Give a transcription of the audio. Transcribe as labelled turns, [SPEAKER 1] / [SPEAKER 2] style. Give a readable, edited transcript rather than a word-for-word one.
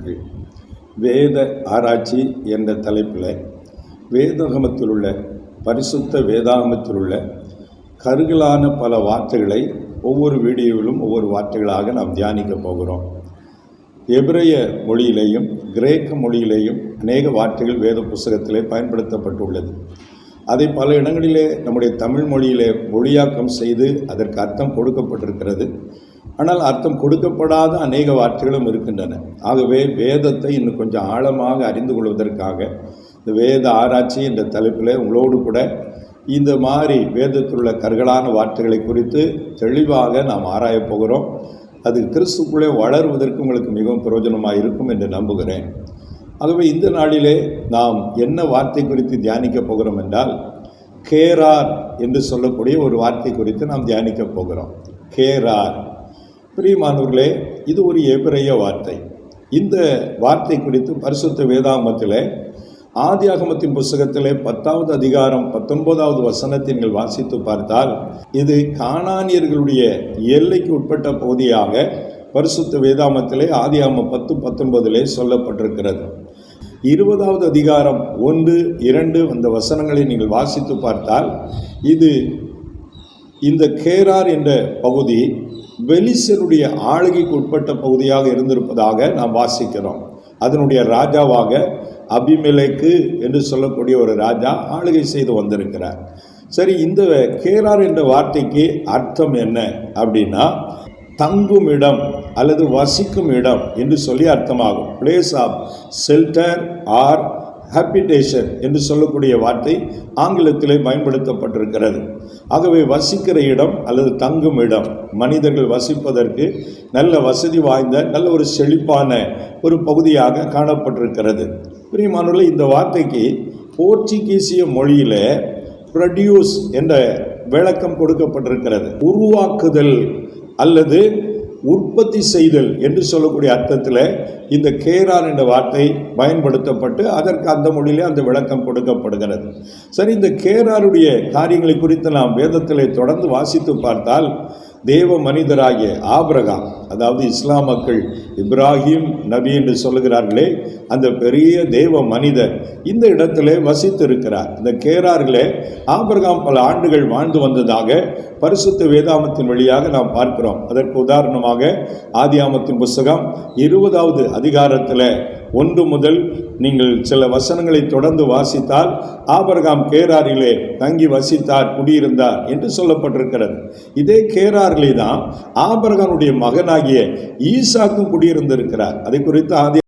[SPEAKER 1] வாழ்த்துக்கள். வேத ஆராய்ச்சி என்ற தலைப்பில் வேதாகமத்தில் உள்ள பரிசுத்த வேதாகமத்தில் உள்ள கருகலான பல வார்த்தைகளை ஒவ்வொரு வீடியோவிலும் ஒவ்வொரு வார்த்தைகளாக நாம் தியானிக்க போகிறோம். எபிரேய மொழியிலேயும் கிரேக்க மொழியிலேயும் அநேக வார்த்தைகள் வேத புஸ்தகத்திலே பயன்படுத்தப்பட்டுள்ளது. அதை பல இடங்களிலே நம்முடைய தமிழ் மொழியிலே மொழியாக்கம் செய்து அதற்கு அர்த்தம் கொடுக்கப்பட்டிருக்கிறது. ஆனால் அர்த்தம் கொடுக்கப்படாத அநேக வார்த்தைகளும் இருக்கின்றன. ஆகவே வேதத்தை இன்னும் கொஞ்சம் ஆழமாக அறிந்து கொள்வதற்காக இந்த வேத ஆராய்ச்சி என்ற தலைப்பில் உங்களோடு கூட இந்த மாதிரி வேதத்தில் உள்ள கருகலான வார்த்தைகளை குறித்து தெளிவாக நாம் ஆராயப் போகிறோம். அது கிறிஸ்துக்குள்ளே வளருவதற்கு உங்களுக்கு மிகவும் பிரயோஜனமாக இருக்கும் என்று நம்புகிறேன். ஆகவே இந்த நாளிலே நாம் என்ன வார்த்தை குறித்து தியானிக்க போகிறோம் என்றால், கேரார் என்று சொல்லக்கூடிய ஒரு வார்த்தை குறித்து நாம் தியானிக்க போகிறோம். கேரார். பிரியமானவர்களே, இது ஒரு எபிரேய வார்த்தை. இந்த வார்த்தை குறித்து பரிசுத்த வேதாகமத்திலே ஆதியாகமத்தின் புஸ்தகத்திலே 10வது அதிகாரம் 19வது வசனத்தை நீங்கள் வாசித்து பார்த்தால், இது கானானியர்களுடைய எல்லைக்கு உட்பட்ட பகுதியாக பரிசுத்த வேதாகமத்திலே ஆதியாகமம் 10:19 சொல்லப்பட்டிருக்கிறது. 20வது அதிகாரம் 1, 2 அந்த வசனங்களை நீங்கள் வாசித்து பார்த்தால், இது இந்த கேரார் என்ற பகுதி பெலிஸ்தருடைய ஆளுகைக்கு உட்பட்ட பகுதியாக இருந்திருப்பதாக நாம் வாசிக்கிறோம். அதனுடைய ராஜாவாக அபிமெலேக்கு என்று சொல்லக்கூடிய ஒரு ராஜா ஆளுகை செய்து வந்திருக்கிறார். சரி, இந்த கேரார் என்ற வார்த்தைக்கு அர்த்தம் என்ன அப்படின்னா, தங்கும் இடம் அல்லது வசிக்கும் இடம் என்று சொல்லி அர்த்தமாகும். Place of shelter or habitation என்று சொல்லக்கூடிய வார்த்தை ஆங்கிலத்திலே பயன்படுத்தப்பட்டிருக்கிறது. ஆகவே வசிக்கிற இடம் அல்லது தங்கும் இடம், மனிதர்கள் வசிப்பதற்கு நல்ல வசதி வாய்ந்த நல்ல ஒரு செழிப்பான ஒரு பகுதியாக காணப்பட்டிருக்கிறது. பிரியமானவர்களே, இந்த வார்த்தைக்கு போர்ச்சுகீசிய மொழியில் ப்ரொடியூஸ் என்ற விளக்கம் கொடுக்கப்பட்டிருக்கிறது. உருவாக்குதல் அல்லது உற்பத்தி செய்தல் என்று சொல்லக்கூடிய அர்த்தத்தில் இந்த கேரார் என்ற வார்த்தை பயன்படுத்தப்பட்டு அதற்கு அந்த மொழியிலே அந்த விளக்கம் கொடுக்கப்படுகிறது. சரி, இந்த கேராருடைய காரியங்களை குறித்து நாம் வேதத்திலே தொடர்ந்து வாசித்து பார்த்தால், தேவ மனிதராகிய ஆபிரகாம், அதாவது இஸ்லாம் மக்கள் இப்ராஹிம் நபி என்று சொல்லுகிறார்களே, அந்த பெரிய தேவ மனிதர் இந்த இடத்திலே வசித்து இருக்கிறார். இந்த கேராரிலே ஆபிரகாம் பல ஆண்டுகள் வாழ்ந்து வந்ததாக பரிசுத்த வேதாகமத்தின் வழியாக நாம் பார்க்கிறோம். அதற்கு உதாரணமாக ஆதியாகமத்தின் புஸ்தகம் 20வது அதிகாரத்தில் 1 முதல் நீங்கள் சில வசனங்களை தொடர்ந்து வாசித்தால், ஆபிரகாம் கேராரிலே தங்கி வசித்தார், குடியிருந்தார் என்று சொல்லப்பட்டிருக்கிறது. இதே கேராரிலே தான் ஆபிரகாமுடைய மகனாகிய ஈசாக்கும் குடியிருந்திருக்கிறார். அதை குறித்து